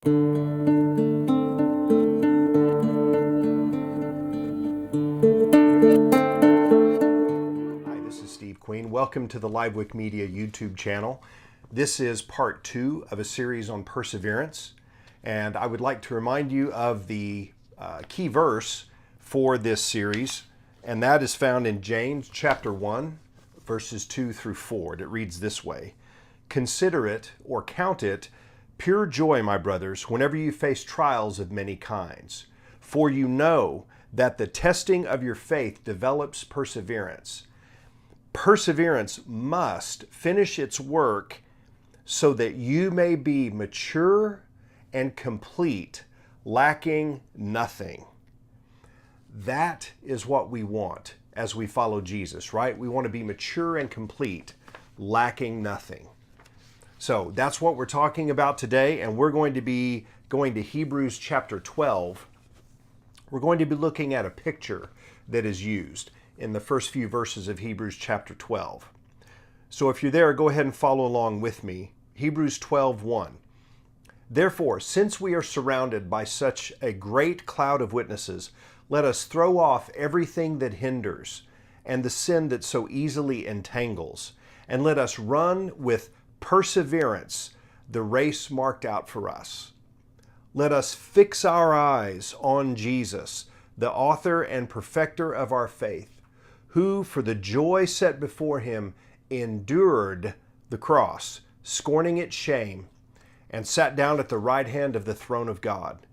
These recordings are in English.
Welcome to the LivewickMedia YouTube channel. This is part 2 of a series on perseverance, and I would like to remind you of the key verse for this series, and that is found in James chapter 1, verses 2 through 4. It reads this way: "Consider it or count it pure joy, my brothers, whenever you face trials of many kinds, for you know that the testing of your faith develops perseverance. Perseverance must finish its work so that you may be mature and complete, lacking nothing." That is what we want as we follow Jesus, right? We want to be mature and complete, lacking nothing. So that's what we're talking about today, and we're going to be going to Hebrews chapter 12. We're going to be looking at a picture that is used in the first few verses of Hebrews chapter 12. So if you're there, go ahead and follow along with me. Hebrews 12:1. "Therefore, since we are surrounded by such a great cloud of witnesses, let us throw off everything that hinders and the sin that so easily entangles, and let us run with perseverance the race marked out for us. Let us fix our eyes on Jesus, the author and perfecter of our faith, who for the joy set before him endured the cross, scorning its shame, and sat down at the right hand of the throne of God.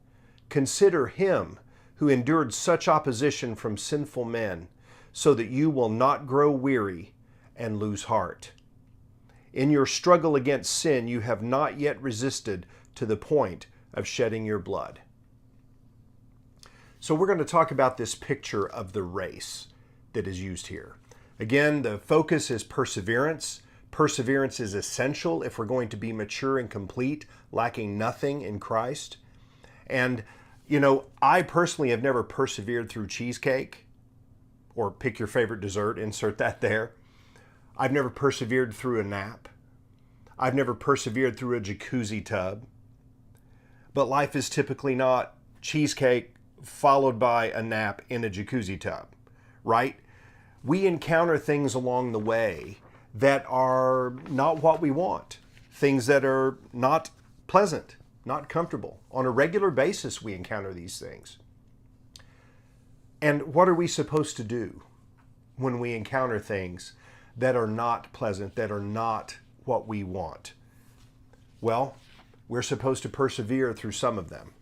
Consider him who endured such opposition from sinful men, so that you will not grow weary and lose heart. In your struggle against sin, you have not yet resisted to the point of shedding your blood." So we're going to talk about this picture of the race that is used here. Again, the focus is perseverance. Perseverance is essential if we're going to be mature and complete, lacking nothing in Christ. And, I personally have never persevered through cheesecake, or pick your favorite dessert, insert that there. I've never persevered through a nap. I've never persevered through a jacuzzi tub. But life is typically not cheesecake followed by a nap in a jacuzzi tub, right? We encounter things along the way that are not what we want, things that are not pleasant, not comfortable. On a regular basis, we encounter these things. And what are we supposed to do when we encounter things that are not pleasant, that are not what we want? Well, we're supposed to persevere through some of them.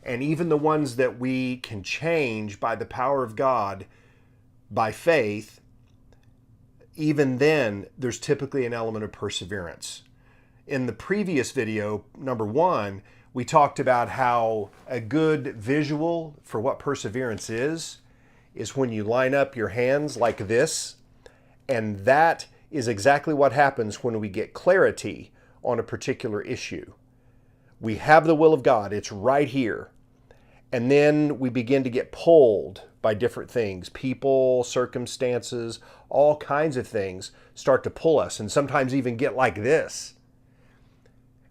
And even the ones that we can change by the power of God, by faith, even then, there's typically an element of perseverance. In the previous video, number 1, we talked about how a good visual for what perseverance is when you line up your hands like this, and that is exactly what happens when we get clarity on a particular issue. We have the will of God, it's right here. And then we begin to get pulled by different things. People, circumstances, all kinds of things start to pull us, and sometimes even get like this.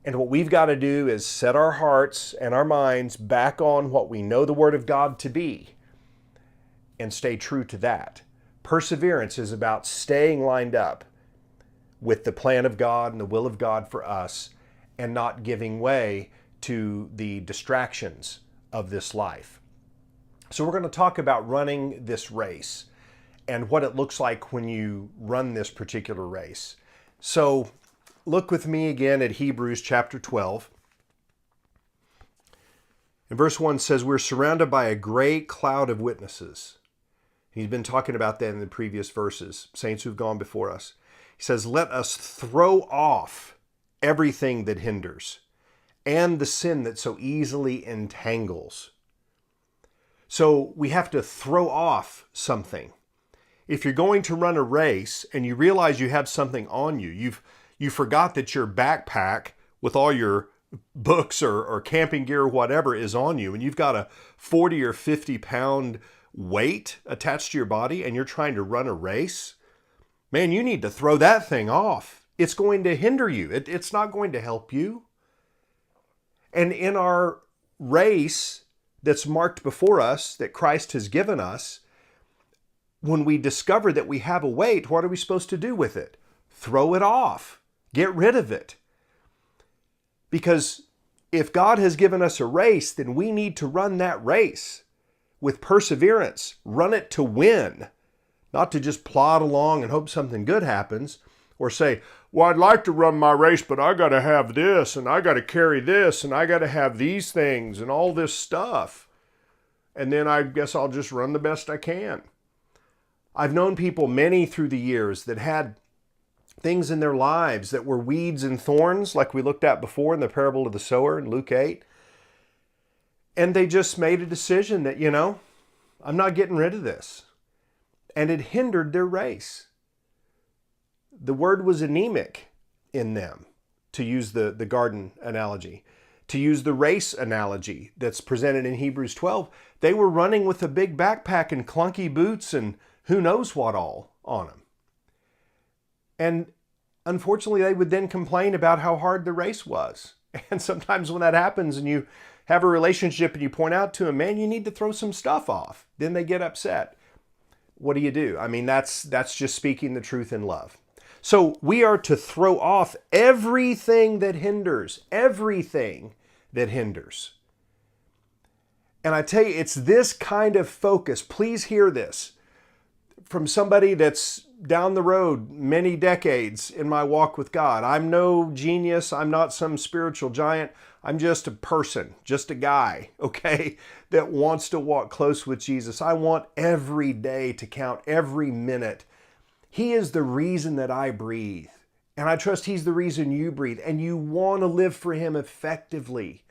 And what we've got to do is set our hearts and our minds back on what we know the Word of God to be and stay true to that. Perseverance is about staying lined up with the plan of God and the will of God for us, and not giving way to the distractions of this life. So we're going to talk about running this race and what it looks like when you run this particular race. So look with me again at Hebrews chapter 12. And verse 1 says, "We're surrounded by a great cloud of witnesses." He's been talking about that in the previous verses, saints who've gone before us. He says, "Let us throw off everything that hinders and the sin that so easily entangles." So we have to throw off something. If you're going to run a race and you realize you have something on you, you forgot that your backpack with all your books or camping gear or whatever is on you, and you've got a 40 or 50 pound weight attached to your body, and you're trying to run a race, man, you need to throw that thing off. It's going to hinder you. It's not going to help you. And in our race that's marked before us, that Christ has given us, when we discover that we have a weight, what are we supposed to do with it? Throw it off. Get rid of it. Because if God has given us a race, then we need to run that race with perseverance. Run it to win, not to just plod along and hope something good happens, or say, well, I'd like to run my race, but I got to have this, and I got to carry this, and I got to have these things, and all this stuff. And then I guess I'll just run the best I can. I've known people, many through the years, that had things in their lives that were weeds and thorns, like we looked at before in the parable of the sower in Luke 8. And they just made a decision that, I'm not getting rid of this. And it hindered their race. The word was anemic in them, to use the garden analogy. To use the race analogy that's presented in Hebrews 12, they were running with a big backpack and clunky boots and who knows what all on them. And unfortunately, they would then complain about how hard the race was. And sometimes when that happens and you have a relationship and you point out to them, man, you need to throw some stuff off, then they get upset. What do? I mean, that's just speaking the truth in love. So we are to throw off everything that hinders, everything that hinders. And I tell you, it's this kind of focus. Please hear this from somebody that's down the road many decades in my walk with God. I'm no genius. I'm not some spiritual giant. I'm just a person, just a guy, okay, that wants to walk close with Jesus. I want every day to count, every minute. He is the reason that I breathe. And I trust He's the reason you breathe. And you want to live for Him effectively.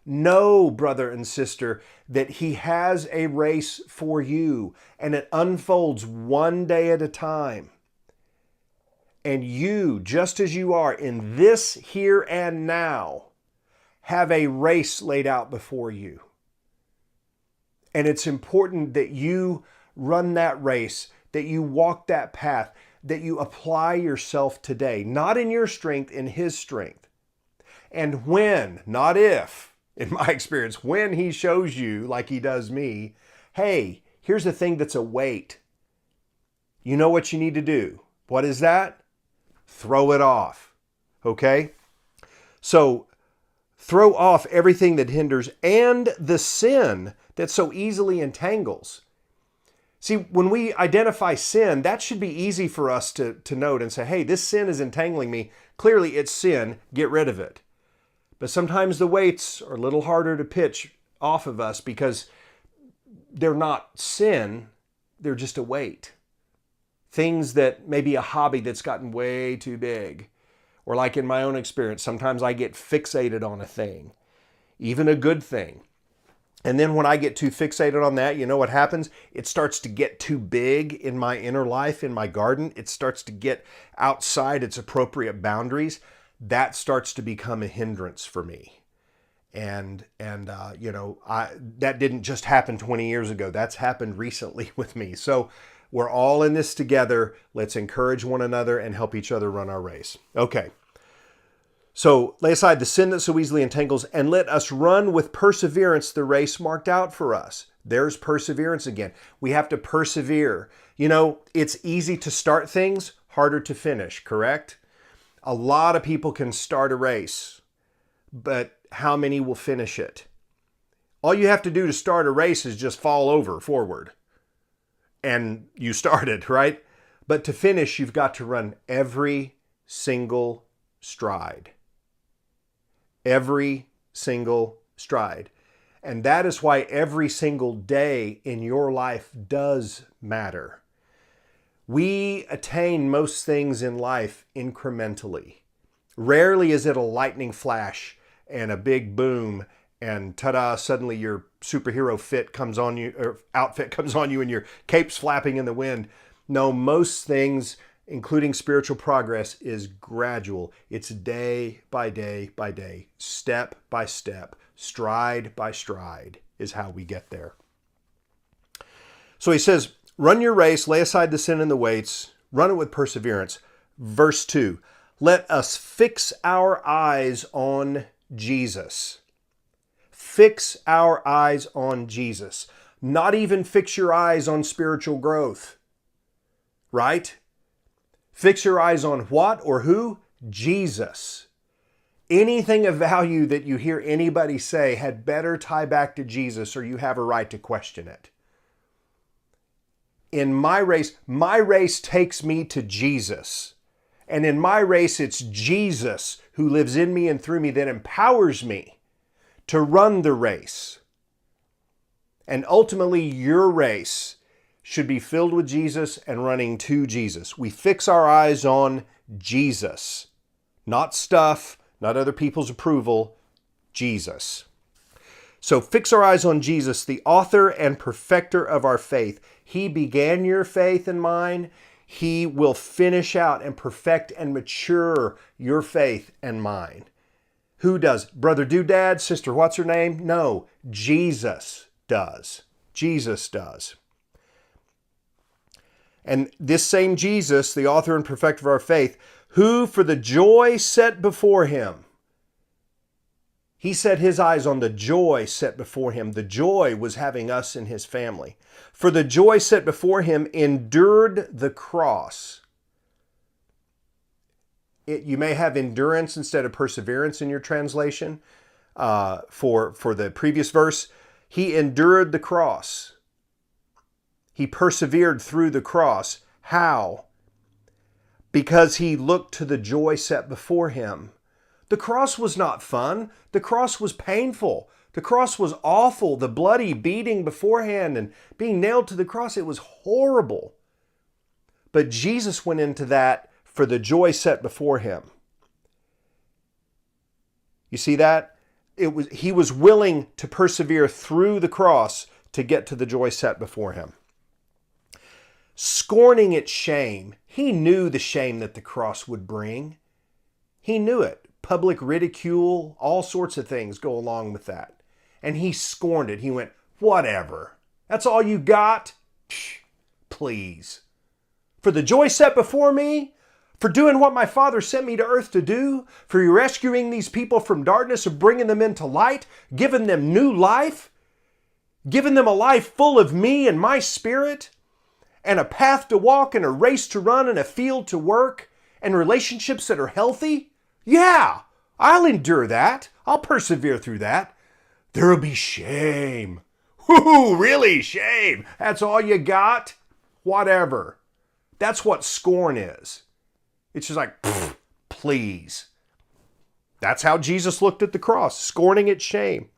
Know, brother and sister, that He has a race for you, and it unfolds one day at a time. And you, just as you are in this here and now, have a race laid out before you. And it's important that you run that race, that you walk that path, that you apply yourself today, not in your strength, in His strength. And when, not if, in my experience, when He shows you, like He does me, hey, here's the thing that's a weight. You know what you need to do. What is that? Throw it off. Okay? So, throw off everything that hinders and the sin that so easily entangles. See, when we identify sin, that should be easy for us to note and say, hey, this sin is entangling me. Clearly, it's sin. Get rid of it. But sometimes the weights are a little harder to pitch off of us because they're not sin, they're just a weight. Things that maybe a hobby that's gotten way too big. Or like in my own experience, sometimes I get fixated on a thing, even a good thing. And then when I get too fixated on that, you know what happens? It starts to get too big in my inner life, in my garden. It starts to get outside its appropriate boundaries. That starts to become a hindrance for me. And that didn't just happen 20 years ago. That's happened recently with me. So we're all in this together. Let's encourage one another and help each other run our race. Okay. So lay aside the sin that so easily entangles and let us run with perseverance the race marked out for us. There's perseverance again. We have to persevere. It's easy to start things, harder to finish, correct? A lot of people can start a race, but how many will finish it? All you have to do to start a race is just fall over forward. And you started, right? But to finish, you've got to run every single stride. Every single stride. And that is why every single day in your life does matter. We attain most things in life incrementally. Rarely is it a lightning flash and a big boom and ta-da, suddenly your superhero fit comes on you, or outfit comes on you and your cape's flapping in the wind. No, most things, including spiritual progress, is gradual. It's day by day by day, step by step, stride by stride is how we get there. So he says, run your race, lay aside the sin and the weights, run it with perseverance. Verse 2, let us fix our eyes on Jesus. fix our eyes on Jesus. Not even fix your eyes on spiritual growth, right? Fix your eyes on what or who? Jesus. Anything of value that you hear anybody say had better tie back to Jesus, or you have a right to question it. In my race takes me to Jesus. And in my race, it's Jesus who lives in me and through me that empowers me to run the race. And ultimately, your race should be filled with Jesus and running to Jesus. We fix our eyes on Jesus, not stuff, not other people's approval, Jesus. So fix our eyes on Jesus, the author and perfecter of our faith. He began your faith and mine. He will finish out and perfect and mature your faith and mine. Who does? Brother Doodad, sister, what's her name? No, Jesus does. Jesus does. And this same Jesus, the author and perfecter of our faith, who for the joy set before him, he set his eyes on the joy set before him. The joy was having us in his family. For the joy set before him endured the cross. You may have endurance instead of perseverance in your translation. For the previous verse, he endured the cross. He persevered through the cross. How? Because he looked to the joy set before him. The cross was not fun. The cross was painful. The cross was awful. The bloody beating beforehand and being nailed to the cross, it was horrible. But Jesus went into that for the joy set before him. You see that? He was willing to persevere through the cross to get to the joy set before him. Scorning its shame. He knew the shame that the cross would bring. He knew it. Public ridicule, all sorts of things go along with that. And he scorned it. He went, whatever. That's all you got? Psh, please. For the joy set before me, for doing what my Father sent me to earth to do, for rescuing these people from darkness and bringing them into light, giving them new life, giving them a life full of me and my spirit, and a path to walk and a race to run and a field to work and relationships that are healthy. Yeah, I'll endure that. I'll persevere through that. There'll be shame. Whoo, really, shame. That's all you got? Whatever. That's what scorn is. It's just like, please. That's how Jesus looked at the cross, scorning its shame.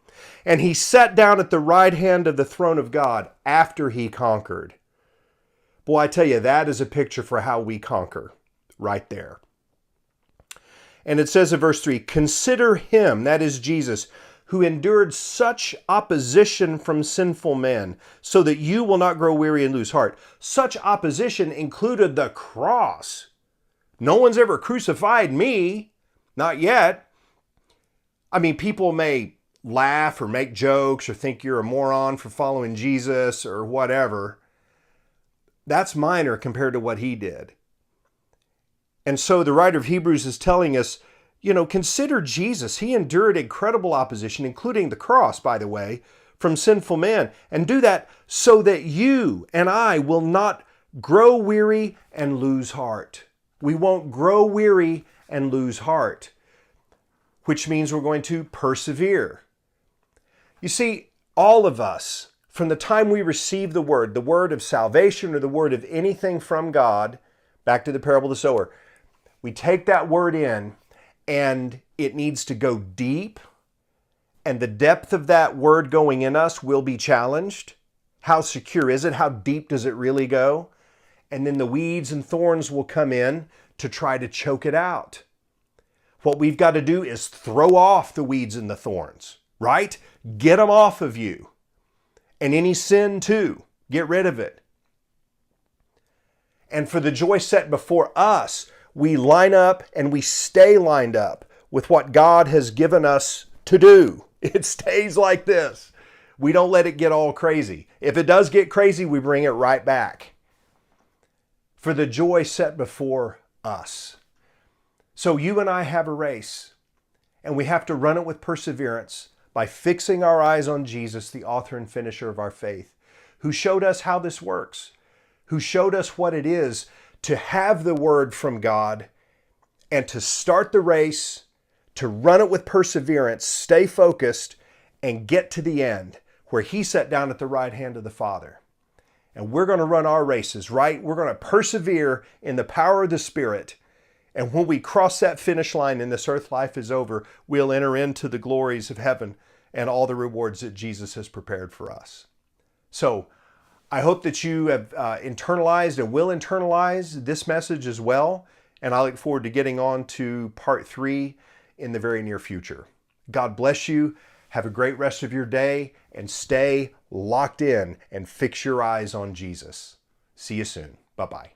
And he sat down at the right hand of the throne of God after he conquered. Boy, I tell you, that is a picture for how we conquer right there. And it says in verse 3, consider him, that is Jesus, who endured such opposition from sinful men, so that you will not grow weary and lose heart. Such opposition included the cross. No one's ever crucified me. Not yet. I mean, people may laugh or make jokes or think you're a moron for following Jesus or whatever. That's minor compared to what he did. And so the writer of Hebrews is telling us, consider Jesus. He endured incredible opposition, including the cross, by the way, from sinful men. And do that so that you and I will not grow weary and lose heart. We won't grow weary and lose heart, which means we're going to persevere. You see, all of us, from the time we receive the word of salvation or the word of anything from God, back to the parable of the sower, we take that word in and it needs to go deep, and the depth of that word going in us will be challenged. How secure is it? How deep does it really go? And then the weeds and thorns will come in to try to choke it out. What we've got to do is throw off the weeds and the thorns, right? Get them off of you. And any sin too, get rid of it. And for the joy set before us, we line up and we stay lined up with what God has given us to do. It stays like this. We don't let it get all crazy. If it does get crazy, we bring it right back. For the joy set before us. So you and I have a race, and we have to run it with perseverance. by fixing our eyes on Jesus, the author and finisher of our faith, who showed us how this works, who showed us what it is to have the word from God and to start the race, to run it with perseverance, stay focused, and get to the end where he sat down at the right hand of the Father. And we're going to run our races, right? We're going to persevere in the power of the Spirit. And when we cross that finish line and this earth life is over, we'll enter into the glories of heaven and all the rewards that Jesus has prepared for us. So I hope that you have internalized and will internalize this message as well. And I look forward to getting on to part 3 in the very near future. God bless you. Have a great rest of your day and stay locked in and fix your eyes on Jesus. See you soon. Bye-bye.